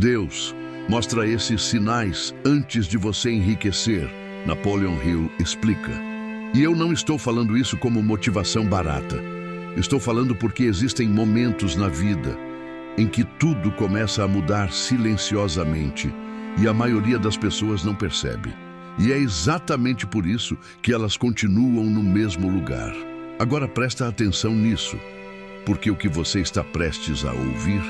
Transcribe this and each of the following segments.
Deus mostra esses sinais antes de você enriquecer, Napoleon Hill explica. E eu não estou falando isso como motivação barata. Estou falando porque existem momentos na vida em que tudo começa a mudar silenciosamente e a maioria das pessoas não percebe. E é exatamente por isso que elas continuam no mesmo lugar. Agora presta atenção nisso, porque o que você está prestes a ouvir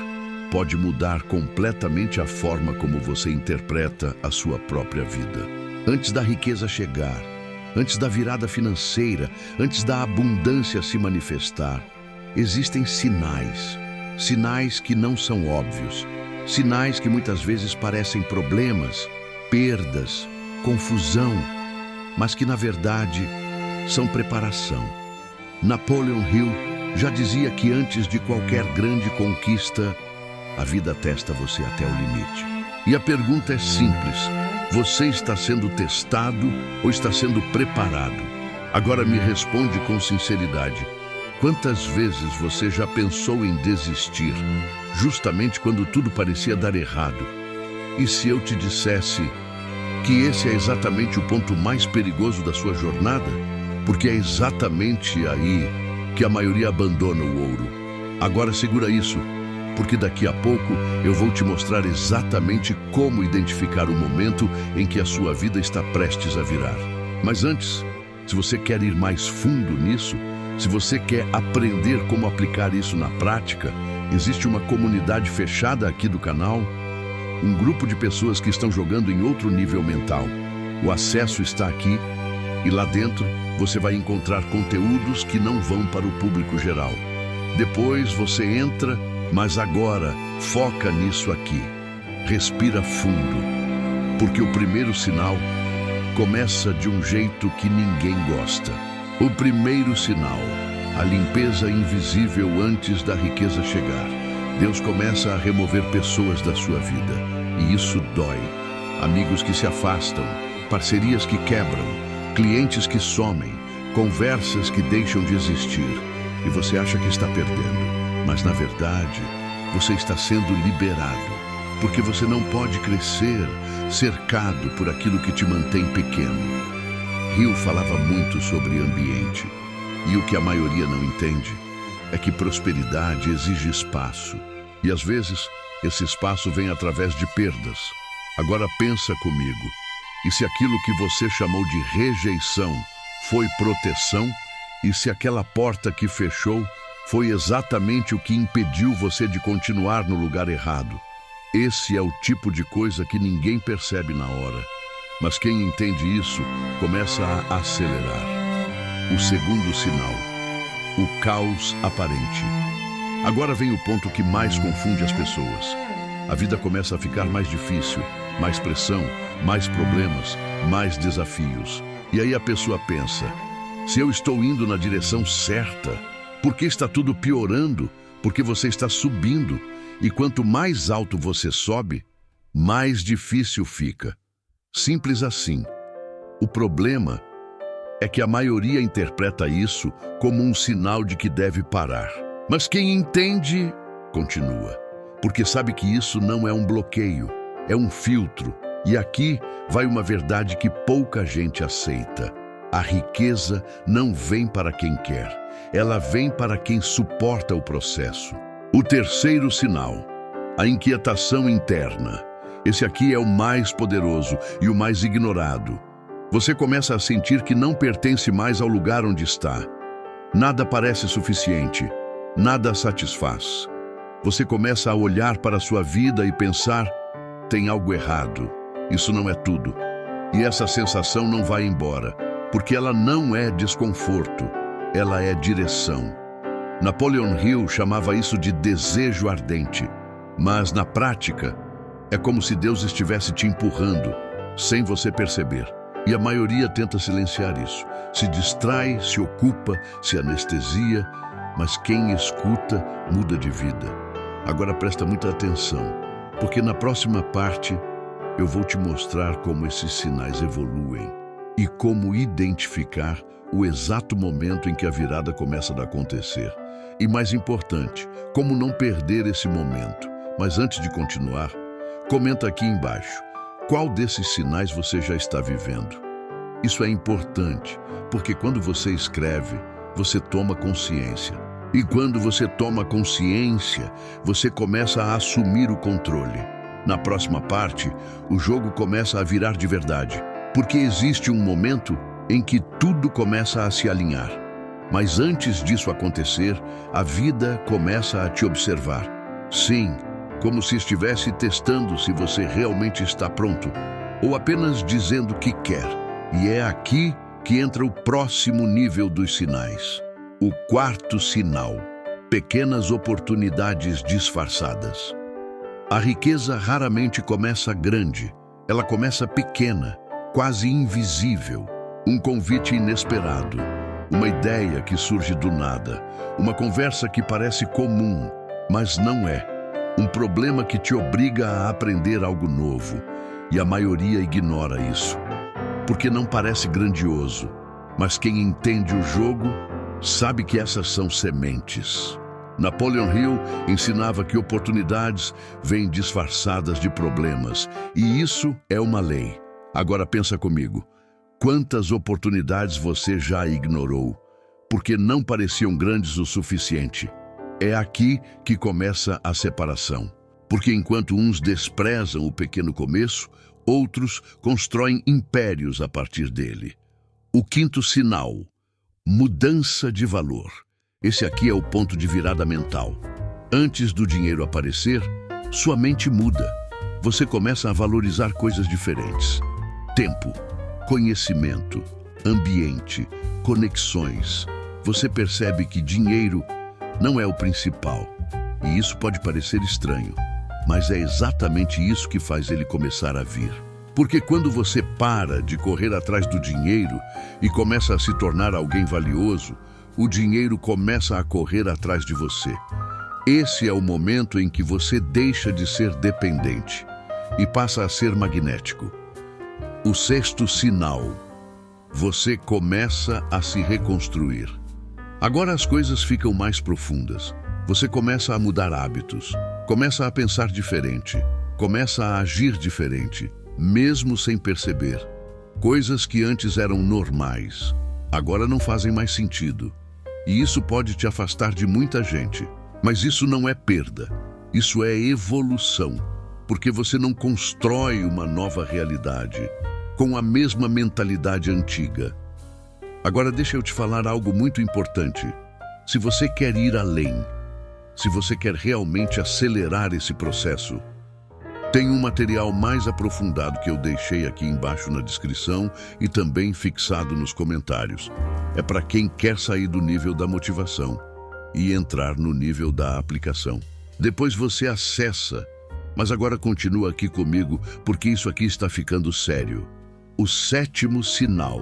pode mudar completamente a forma como você interpreta a sua própria vida. Antes da riqueza chegar, antes da virada financeira, antes da abundância se manifestar, existem sinais. Sinais que não são óbvios. Sinais que muitas vezes parecem problemas, perdas, confusão, mas que na verdade são preparação. Napoleon Hill já dizia que antes de qualquer grande conquista, a vida testa você até o limite. E a pergunta é simples: você está sendo testado ou está sendo preparado? Agora me responde com sinceridade. Quantas vezes você já pensou em desistir, justamente quando tudo parecia dar errado? E se eu te dissesse que esse é exatamente o ponto mais perigoso da sua jornada? Porque é exatamente aí que a maioria abandona o ouro. Agora segura isso, porque daqui a pouco eu vou te mostrar exatamente como identificar o momento em que a sua vida está prestes a virar. Mas antes, se você quer ir mais fundo nisso, se você quer aprender como aplicar isso na prática, existe uma comunidade fechada aqui do canal, um grupo de pessoas que estão jogando em outro nível mental. O acesso está aqui e lá dentro você vai encontrar conteúdos que não vão para o público geral. Depois você entra, mas agora foca nisso aqui. Respira fundo, porque o primeiro sinal começa de um jeito que ninguém gosta. O primeiro sinal, a limpeza invisível antes da riqueza chegar. Deus começa a remover pessoas da sua vida, e isso dói. Amigos que se afastam, parcerias que quebram, clientes que somem, conversas que deixam de existir. E você acha que está perdendo, mas na verdade, você está sendo liberado, porque você não pode crescer cercado por aquilo que te mantém pequeno. Hill falava muito sobre ambiente, e o que a maioria não entende é que prosperidade exige espaço, e às vezes esse espaço vem através de perdas. Agora pensa comigo, e se aquilo que você chamou de rejeição foi proteção, e se aquela porta que fechou foi exatamente o que impediu você de continuar no lugar errado? Esse é o tipo de coisa que ninguém percebe na hora. Mas quem entende isso começa a acelerar. O segundo sinal, o caos aparente. Agora vem o ponto que mais confunde as pessoas. A vida começa a ficar mais difícil, mais pressão, mais problemas, mais desafios. E aí a pessoa pensa: se eu estou indo na direção certa, por que está tudo piorando? Porque você está subindo. E quanto mais alto você sobe, mais difícil fica. Simples assim. O problema é que a maioria interpreta isso como um sinal de que deve parar. Mas quem entende, continua. Porque sabe que isso não é um bloqueio, é um filtro. E aqui vai uma verdade que pouca gente aceita. A riqueza não vem para quem quer, ela vem para quem suporta o processo. O terceiro sinal, a inquietação interna. Esse aqui é o mais poderoso e o mais ignorado. Você começa a sentir que não pertence mais ao lugar onde está. Nada parece suficiente, nada satisfaz. Você começa a olhar para a sua vida e pensar: tem algo errado, isso não é tudo. E essa sensação não vai embora, porque ela não é desconforto, ela é direção. Napoleon Hill chamava isso de desejo ardente, mas na prática, é como se Deus estivesse te empurrando, sem você perceber. E a maioria tenta silenciar isso. Se distrai, se ocupa, se anestesia, mas quem escuta muda de vida. Agora presta muita atenção, porque na próxima parte eu vou te mostrar como esses sinais evoluem e como identificar o exato momento em que a virada começa a acontecer. E mais importante, como não perder esse momento. Mas antes de continuar, Comenta aqui embaixo. Qual desses sinais você já está vivendo? Isso é importante, porque quando você escreve, você toma consciência. E quando você toma consciência, você começa a assumir o controle. Na próxima parte, o jogo começa a virar de verdade, porque existe um momento em que tudo começa a se alinhar. Mas antes disso acontecer, a vida começa a te observar. Sim, como se estivesse testando se você realmente está pronto, ou apenas dizendo que quer. E é aqui que entra o próximo nível dos sinais. O quarto sinal: pequenas oportunidades disfarçadas. A riqueza raramente começa grande, ela começa pequena, quase invisível. Um convite inesperado, uma ideia que surge do nada, uma conversa que parece comum, mas não é. Um problema que te obriga a aprender algo novo, e a maioria ignora isso, porque não parece grandioso, mas quem entende o jogo sabe que essas são sementes. Napoleon Hill ensinava que oportunidades vêm disfarçadas de problemas, e isso é uma lei. Agora pensa comigo, quantas oportunidades você já ignorou, porque não pareciam grandes o suficiente? É aqui que começa a separação, porque enquanto uns desprezam o pequeno começo, outros constroem impérios a partir dele. O quinto sinal: mudança de valor. Esse aqui é o ponto de virada mental. Antes do dinheiro aparecer, sua mente muda. Você começa a valorizar coisas diferentes. Tempo, conhecimento, ambiente, conexões. Você percebe que dinheiro não é o principal. E isso pode parecer estranho, mas é exatamente isso que faz ele começar a vir. Porque quando você para de correr atrás do dinheiro e começa a se tornar alguém valioso, o dinheiro começa a correr atrás de você. Esse é o momento em que você deixa de ser dependente e passa a ser magnético. O sexto sinal: você começa a se reconstruir. Agora as coisas ficam mais profundas. Você começa a mudar hábitos, começa a pensar diferente, começa a agir diferente, mesmo sem perceber. Coisas que antes eram normais, agora não fazem mais sentido. E isso pode te afastar de muita gente. Mas isso não é perda, isso é evolução, porque você não constrói uma nova realidade com a mesma mentalidade antiga. Agora deixa eu te falar algo muito importante. Se você quer ir além, se você quer realmente acelerar esse processo, tem um material mais aprofundado que eu deixei aqui embaixo na descrição e também fixado nos comentários. É para quem quer sair do nível da motivação e entrar no nível da aplicação. Depois você acessa, mas agora continua aqui comigo porque isso aqui está ficando sério. O sétimo sinal: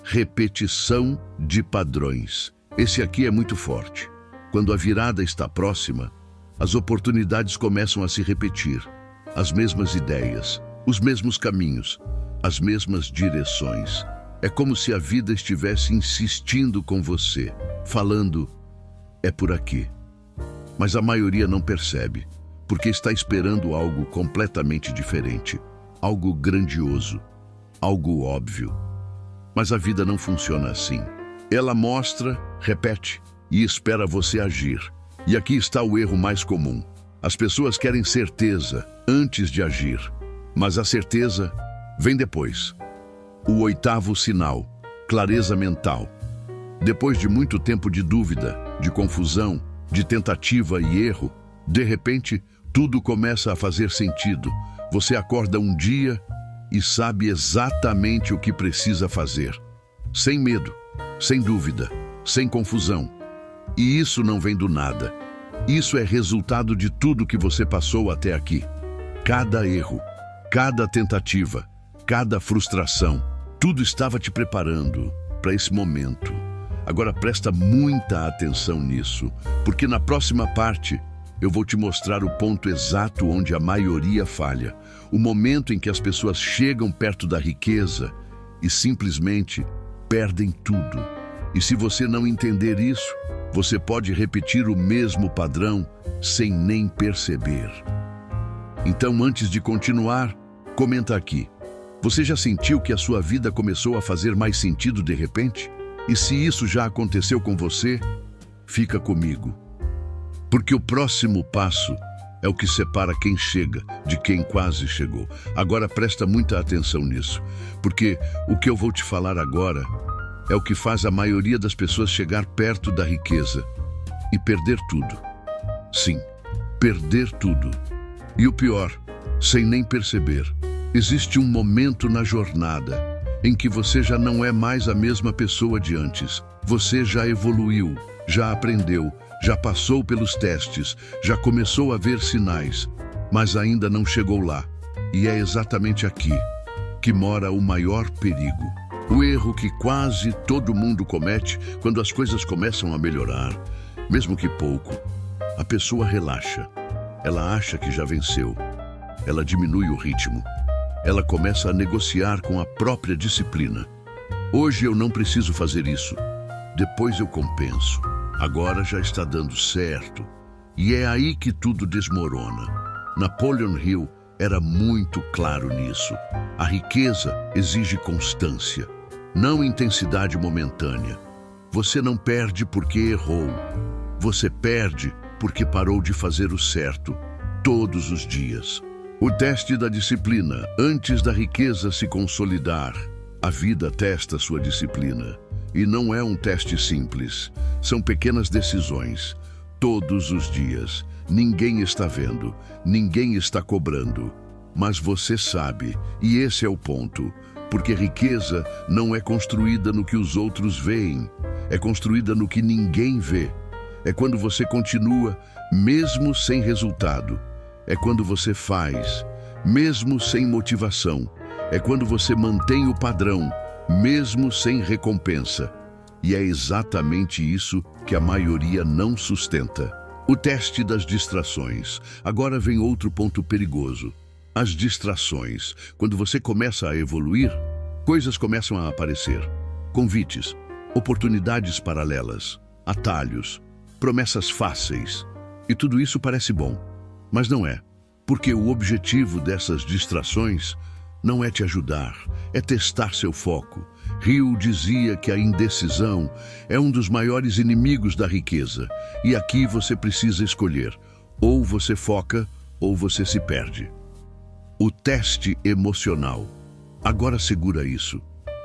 repetição de padrões. Esse aqui é muito forte. Quando a virada está próxima, as oportunidades começam a se repetir. As mesmas ideias, os mesmos caminhos, as mesmas direções. É como se a vida estivesse insistindo com você, falando: é por aqui. Mas a maioria não percebe, porque está esperando algo completamente diferente, algo grandioso, algo óbvio. Mas a vida não funciona assim. Ela mostra, repete e espera você agir. E aqui está o erro mais comum. As pessoas querem certeza antes de agir, mas a certeza vem depois. O oitavo sinal: clareza mental. Depois de muito tempo de dúvida, de confusão, de tentativa e erro, de repente, tudo começa a fazer sentido. Você acorda um dia e sabe exatamente o que precisa fazer. Sem medo, sem dúvida, sem confusão. E isso não vem do nada. Isso é resultado de tudo que você passou até aqui. Cada erro, cada tentativa, cada frustração, tudo estava te preparando para esse momento. Agora presta muita atenção nisso, porque na próxima parte eu vou te mostrar o ponto exato onde a maioria falha. O momento em que as pessoas chegam perto da riqueza e simplesmente perdem tudo. E se você não entender isso, você pode repetir o mesmo padrão sem nem perceber. Então, antes de continuar, comenta aqui. Você já sentiu que a sua vida começou a fazer mais sentido de repente? E se isso já aconteceu com você, fica comigo. Porque o próximo passo é o que separa quem chega de quem quase chegou. Agora presta muita atenção nisso, porque o que eu vou te falar agora é o que faz a maioria das pessoas chegar perto da riqueza e perder tudo. Sim, perder tudo. E o pior, sem nem perceber, existe um momento na jornada em que você já não é mais a mesma pessoa de antes. Você já evoluiu, já aprendeu, já passou pelos testes, já começou a ver sinais, mas ainda não chegou lá. E é exatamente aqui que mora o maior perigo. O erro que quase todo mundo comete quando as coisas começam a melhorar, mesmo que pouco. A pessoa relaxa. Ela acha que já venceu. Ela diminui o ritmo. Ela começa a negociar com a própria disciplina. Hoje eu não preciso fazer isso. Depois eu compenso. Agora já está dando certo. E é aí que tudo desmorona. Napoleon Hill era muito claro nisso. A riqueza exige constância, não intensidade momentânea. Você não perde porque errou. Você perde porque parou de fazer o certo todos os dias. O teste da disciplina, antes da riqueza se consolidar. A vida testa sua disciplina. E não é um teste simples. São pequenas decisões, todos os dias. Ninguém está vendo, ninguém está cobrando. Mas você sabe, e esse é o ponto. Porque riqueza não é construída no que os outros veem. É construída no que ninguém vê. É quando você continua, mesmo sem resultado. É quando você faz, mesmo sem motivação. É quando você mantém o padrão, mesmo sem recompensa. E é exatamente isso que a maioria não sustenta. O teste das distrações. Agora vem outro ponto perigoso. As distrações. Quando você começa a evoluir, coisas começam a aparecer. Convites, oportunidades paralelas, atalhos, promessas fáceis. E tudo isso parece bom, mas não é. Porque o objetivo dessas distrações não é te ajudar, é testar seu foco. Hill dizia que a indecisão é um dos maiores inimigos da riqueza. E aqui você precisa escolher. Ou você foca, ou você se perde. O teste emocional. Agora segura isso,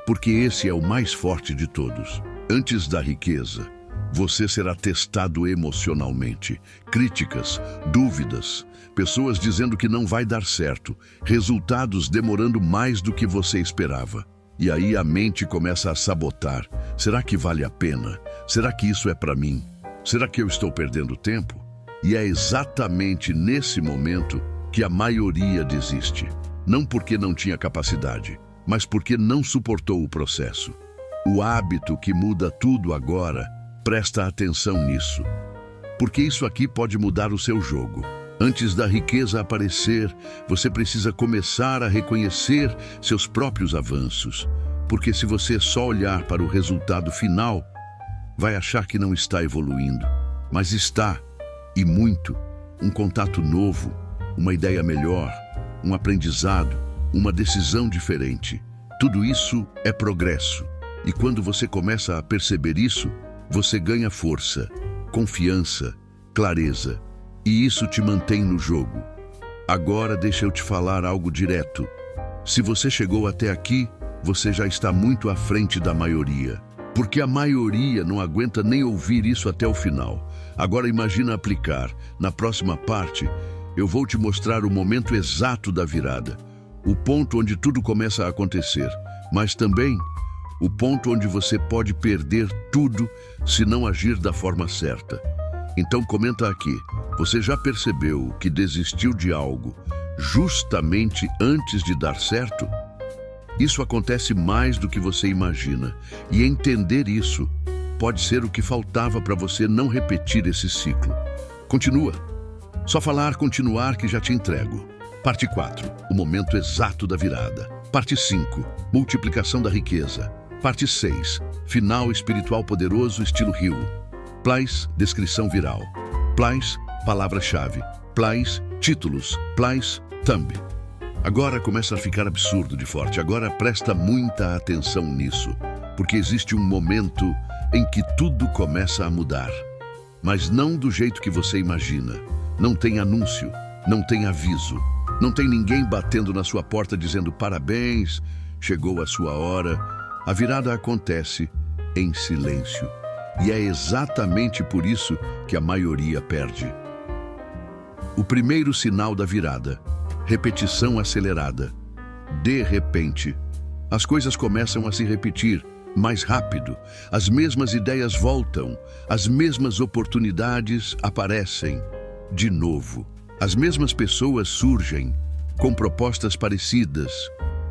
porque esse é o mais forte de todos. Antes da riqueza, você será testado emocionalmente. Críticas, dúvidas, pessoas dizendo que não vai dar certo, resultados demorando mais do que você esperava. E aí a mente começa a sabotar. Será que vale a pena? Será que isso é para mim? Será que eu estou perdendo tempo? E é exatamente nesse momento que a maioria desiste. Não porque não tinha capacidade, mas porque não suportou o processo. O hábito que muda tudo agora, presta atenção nisso. Porque isso aqui pode mudar o seu jogo. Antes da riqueza aparecer, você precisa começar a reconhecer seus próprios avanços. Porque se você só olhar para o resultado final, vai achar que não está evoluindo. Mas está, e muito. Um contato novo, uma ideia melhor, um aprendizado, uma decisão diferente. Tudo isso é progresso. E quando você começa a perceber isso, você ganha força, confiança, clareza. E isso te mantém no jogo. Agora deixa eu te falar algo direto. Se você chegou até aqui, você já está muito à frente da maioria. Porque a maioria não aguenta nem ouvir isso até o final. Agora imagina aplicar. Na próxima parte, eu vou te mostrar o momento exato da virada. O ponto onde tudo começa a acontecer. Mas também o ponto onde você pode perder tudo se não agir da forma certa. Então comenta aqui, você já percebeu que desistiu de algo justamente antes de dar certo? Isso acontece mais do que você imagina, e entender isso pode ser o que faltava para você não repetir esse ciclo. Continua. Só falar continuar que já te entrego. Parte 4, o momento exato da virada. Parte 5, multiplicação da riqueza. Parte 6, final espiritual poderoso estilo Hill. Place, descrição viral. Place, palavra-chave. Place, Títulos, plays, thumb. Agora começa a ficar absurdo de forte. Agora presta muita atenção nisso, porque existe um momento em que tudo começa a mudar. Mas não do jeito que você imagina. Não tem anúncio, não tem aviso, não tem ninguém batendo na sua porta dizendo parabéns, chegou a sua hora. A virada acontece em silêncio. E é exatamente por isso que a maioria perde. O primeiro sinal da virada: repetição acelerada. De repente, as coisas começam a se repetir mais rápido. As mesmas ideias voltam, as mesmas oportunidades aparecem de novo. As mesmas pessoas surgem com propostas parecidas.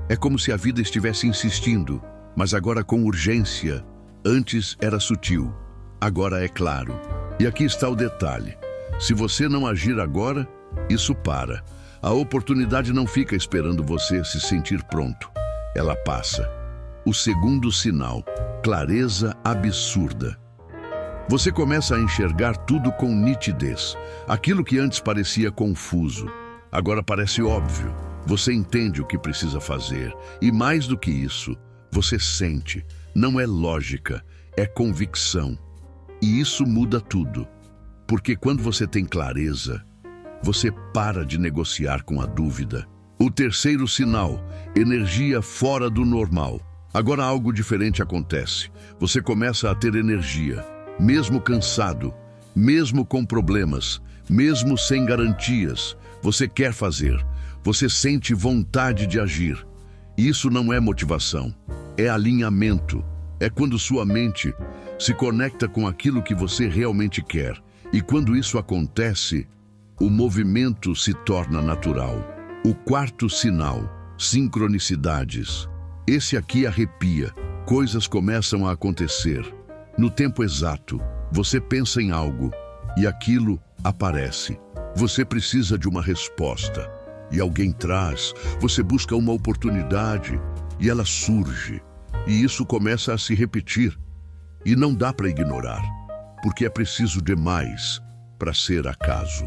É como se a vida estivesse insistindo, mas agora com urgência. Antes era sutil, agora é claro. E aqui está o detalhe: se você não agir agora, isso para. A oportunidade não fica esperando você se sentir pronto. Ela passa. O segundo sinal: clareza absurda. Você começa a enxergar tudo com nitidez. Aquilo que antes parecia confuso, agora parece óbvio. Você entende o que precisa fazer. E mais do que isso, você sente. Não é lógica, é convicção. E isso muda tudo. Porque quando você tem clareza, você para de negociar com a dúvida. O terceiro sinal: energia fora do normal. Agora algo diferente acontece. Você começa a ter energia, mesmo cansado, mesmo com problemas, mesmo sem garantias. Você quer fazer, você sente vontade de agir. Isso não é motivação, é alinhamento. É quando sua mente se conecta com aquilo que você realmente quer. E quando isso acontece, o movimento se torna natural. O quarto sinal: sincronicidades. Esse aqui arrepia. Coisas começam a acontecer. No tempo exato, você pensa em algo e aquilo aparece. Você precisa de uma resposta e alguém traz. Você busca uma oportunidade e ela surge. E isso começa a se repetir. E não dá para ignorar, porque é preciso demais para ser acaso.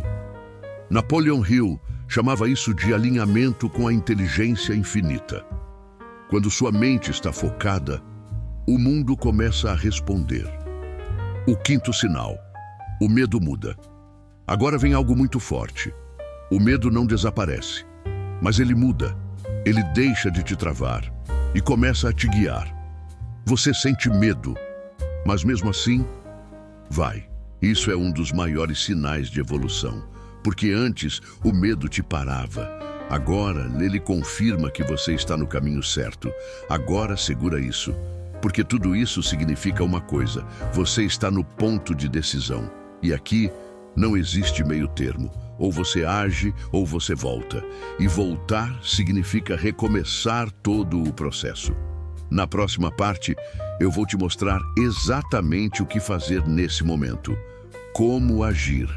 Napoleon Hill chamava isso de alinhamento com a inteligência infinita. Quando sua mente está focada, o mundo começa a responder. O quinto sinal: o medo muda. Agora vem algo muito forte. O medo não desaparece, mas ele muda. Ele deixa de te travar e começa a te guiar. Você sente medo, mas mesmo assim, vai. Isso é um dos maiores sinais de evolução. Porque antes o medo te parava. Agora ele confirma que você está no caminho certo. Agora segura isso. Porque tudo isso significa uma coisa: você está no ponto de decisão. E aqui não existe meio termo. Ou você age ou você volta. E voltar significa recomeçar todo o processo. Na próxima parte, eu vou te mostrar exatamente o que fazer nesse momento. Como agir.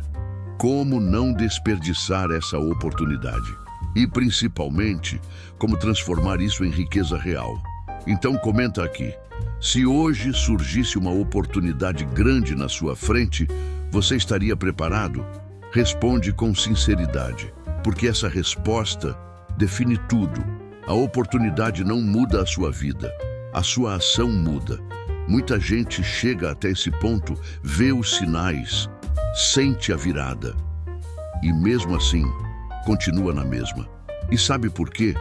Como não desperdiçar essa oportunidade. E, principalmente, como transformar isso em riqueza real. Então comenta aqui: se hoje surgisse uma oportunidade grande na sua frente, você estaria preparado? Responde com sinceridade, porque essa resposta define tudo. A oportunidade não muda a sua vida, a sua ação muda. Muita gente chega até esse ponto, vê os sinais, sente a virada e mesmo assim continua na mesma. E sabe por quê?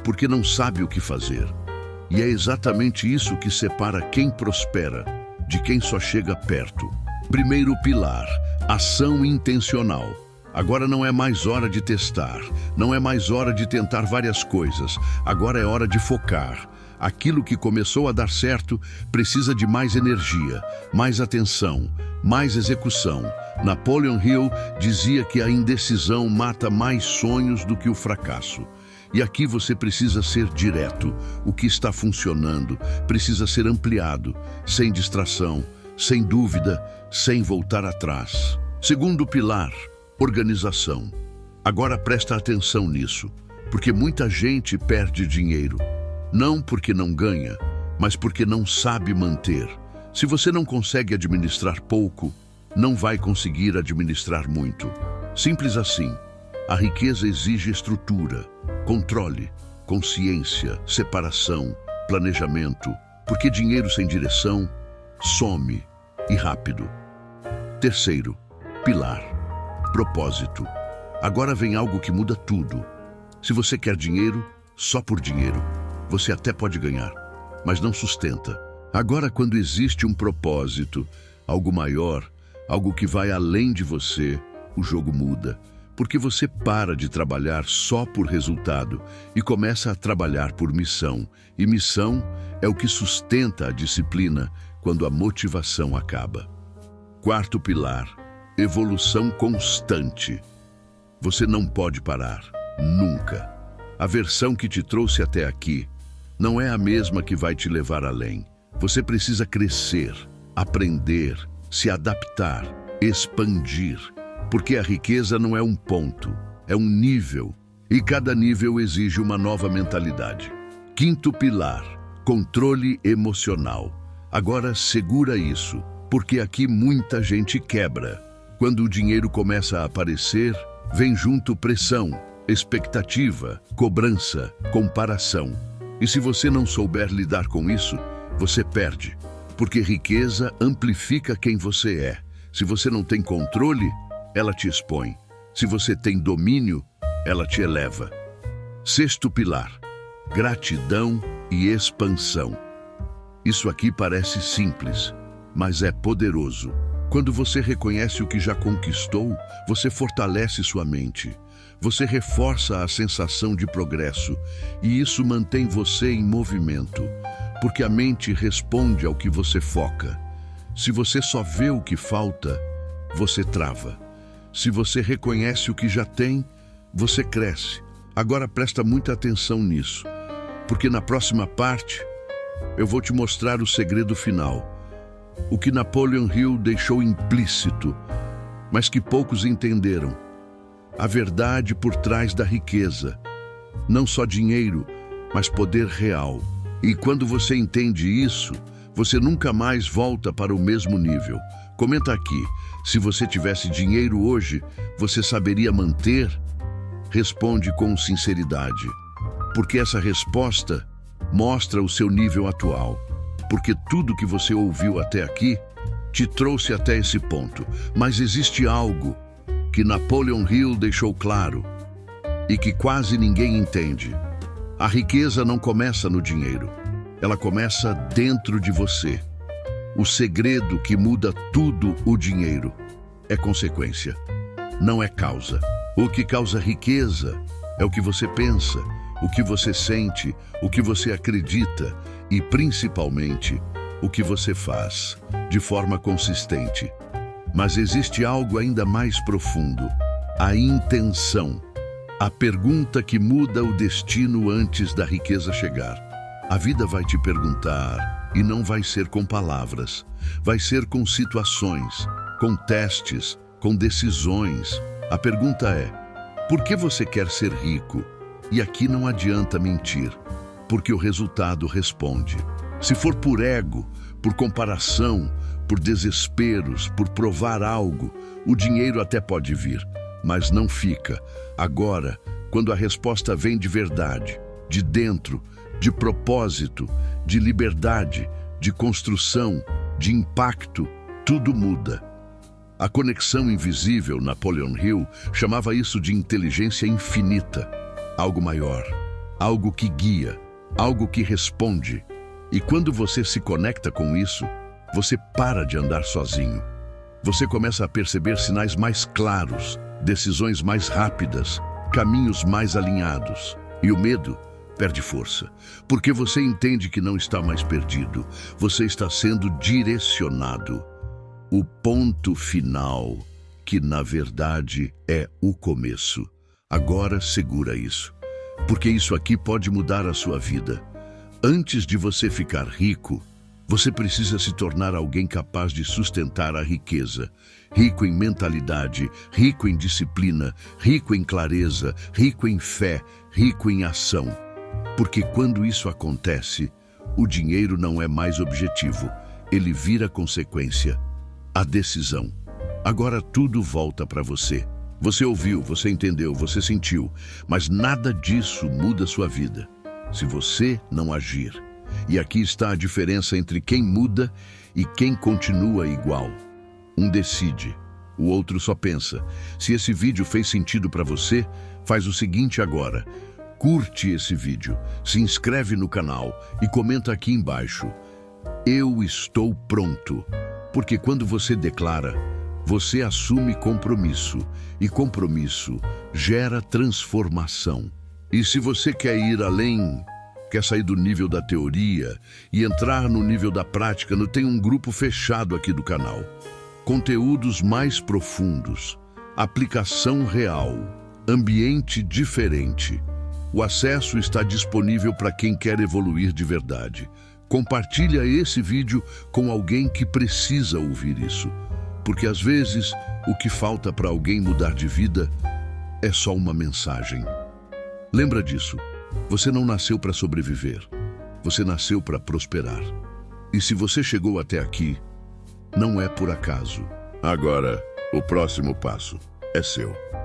Porque não sabe o que fazer. E é exatamente isso que separa quem prospera de quem só chega perto. Primeiro pilar: ação intencional. Agora não é mais hora de testar, não é mais hora de tentar várias coisas. Agora é hora de focar. Aquilo que começou a dar certo precisa de mais energia, mais atenção, mais execução. Napoleon Hill dizia que a indecisão mata mais sonhos do que o fracasso. E aqui você precisa ser direto. O que está funcionando precisa ser ampliado, sem distração, sem dúvida, sem voltar atrás. Segundo pilar: organização. Agora presta atenção nisso, porque muita gente perde dinheiro. Não porque não ganha, mas porque não sabe manter. Se você não consegue administrar pouco, não vai conseguir administrar muito. Simples assim. A riqueza exige estrutura, controle, consciência, separação, planejamento, porque dinheiro sem direção some e rápido. Terceiro, pilar, propósito. Agora vem algo que muda tudo. Se você quer dinheiro, só por dinheiro, você até pode ganhar, mas não sustenta. Agora, quando existe um propósito, algo maior, algo que vai além de você, o jogo muda. Porque você para de trabalhar só por resultado e começa a trabalhar por missão. E missão é o que sustenta a disciplina quando a motivação acaba. Quarto pilar, evolução constante. Você não pode parar, nunca. A versão que te trouxe até aqui não é a mesma que vai te levar além. Você precisa crescer, aprender, se adaptar, expandir. Porque a riqueza não é um ponto, é um nível. E cada nível exige uma nova mentalidade. Quinto pilar, controle emocional. Agora segura isso, porque aqui muita gente quebra. Quando o dinheiro começa a aparecer, vem junto pressão, expectativa, cobrança, comparação. E se você não souber lidar com isso, você perde. Porque riqueza amplifica quem você é. Se você não tem controle, ela te expõe. Se você tem domínio, ela te eleva. Sexto pilar, gratidão e expansão. Isso aqui parece simples, mas é poderoso. Quando você reconhece o que já conquistou, você fortalece sua mente. Você reforça a sensação de progresso e isso mantém você em movimento, porque a mente responde ao que você foca. Se você só vê o que falta, você trava. Se você reconhece o que já tem, você cresce. Agora presta muita atenção nisso, porque na próxima parte eu vou te mostrar o segredo final. O que Napoleon Hill deixou implícito, mas que poucos entenderam. A verdade por trás da riqueza. Não só dinheiro, mas poder real. E quando você entende isso, você nunca mais volta para o mesmo nível. Comenta aqui, se você tivesse dinheiro hoje, você saberia manter? Responde com sinceridade, porque essa resposta mostra o seu nível atual. Porque tudo que você ouviu até aqui te trouxe até esse ponto. Mas existe algo que Napoleon Hill deixou claro e que quase ninguém entende. A riqueza não começa no dinheiro, ela começa dentro de você. O segredo que muda tudo o dinheiro é consequência, não é causa. O que causa riqueza é o que você pensa, o que você sente, o que você acredita e, principalmente, o que você faz, de forma consistente. Mas existe algo ainda mais profundo, a intenção. A pergunta que muda o destino antes da riqueza chegar. A vida vai te perguntar, e não vai ser com palavras, vai ser com situações, com testes, com decisões. A pergunta é, por que você quer ser rico? E aqui não adianta mentir, porque o resultado responde. Se for por ego, por comparação, por desesperos, por provar algo, o dinheiro até pode vir, mas não fica. Agora, quando a resposta vem de verdade, de dentro, de propósito, de liberdade, de construção, de impacto, tudo muda. A conexão invisível, Napoleon Hill, chamava isso de inteligência infinita. Algo maior, algo que guia, algo que responde. E quando você se conecta com isso, você para de andar sozinho. Você começa a perceber sinais mais claros, decisões mais rápidas, caminhos mais alinhados. E o medo perde força, porque você entende que não está mais perdido, você está sendo direcionado. O ponto final, que na verdade é o começo. Agora segura isso, porque isso aqui pode mudar a sua vida. Antes de você ficar rico, você precisa se tornar alguém capaz de sustentar a riqueza. Rico em mentalidade, rico em disciplina, rico em clareza, rico em fé, rico em ação. Porque quando isso acontece, o dinheiro não é mais objetivo, ele vira consequência, a decisão. Agora tudo volta para você. Você ouviu, você entendeu, você sentiu, mas nada disso muda sua vida se você não agir. E aqui está a diferença entre quem muda e quem continua igual. Um decide, o outro só pensa. Se esse vídeo fez sentido para você, faz o seguinte agora. Curte esse vídeo, se inscreve no canal e comenta aqui embaixo. Eu estou pronto. Porque quando você declara, você assume compromisso. E compromisso gera transformação. E se você quer ir além, quer sair do nível da teoria e entrar no nível da prática, tem um grupo fechado aqui do canal. Conteúdos mais profundos, aplicação real, ambiente diferente. O acesso está disponível para quem quer evoluir de verdade. Compartilha esse vídeo com alguém que precisa ouvir isso. Porque às vezes, o que falta para alguém mudar de vida é só uma mensagem. Lembra disso. Você não nasceu para sobreviver. Você nasceu para prosperar. E se você chegou até aqui, não é por acaso. Agora, o próximo passo é seu.